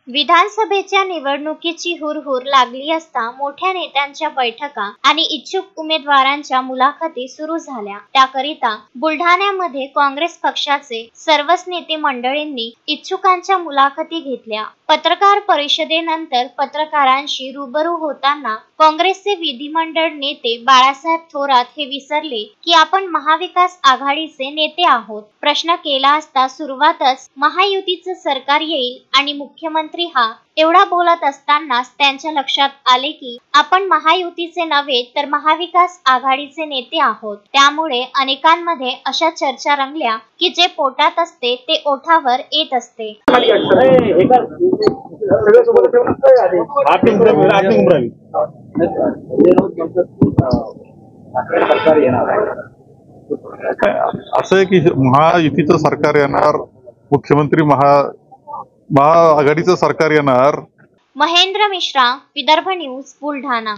विधानसभेच्या निवडणुकीची हुरहुर लागली असता मोठ्या नेत्यांच्या बैठका आणि इच्छुक उमेदवारांच्या मुलाखती सुरू झाल्या। त्याकरिता बुलढाण्यामध्ये काँग्रेस पक्षाचे सर्वच नेते मंडळींनी इच्छुकांच्या मुलाखती घेतल्या। पत्रकार परिषदेनंतर पत्रकारांशी रूबरू होताना काँग्रेसचे विधिमंडळ नेते बाळासाहेब थोरात हे विसरले की आपण महाविकास आघाडीचे नेते आहोत। प्रश्न केला असता सुरुवातच महायुतीचं सरकार येईल आणि मुख्यमंत्री हा एवढा बोलत असतानाच त्यांच्या लक्षात आले की आपण महायुतीचे नव्हे तर महाविकास आघाडीचे नेते आहोत। त्यामुळे अनेकांमध्ये अशा चर्चा रंगल्या की जे पोटात असते ते ओठावर येत असते। असं आहे की महायुतीचं सरकार येणार, मुख्यमंत्री महाआघाडीचं सरकार येणार। महेंद्र मिश्रा, विदर्भ न्यूज, बुलढाणा।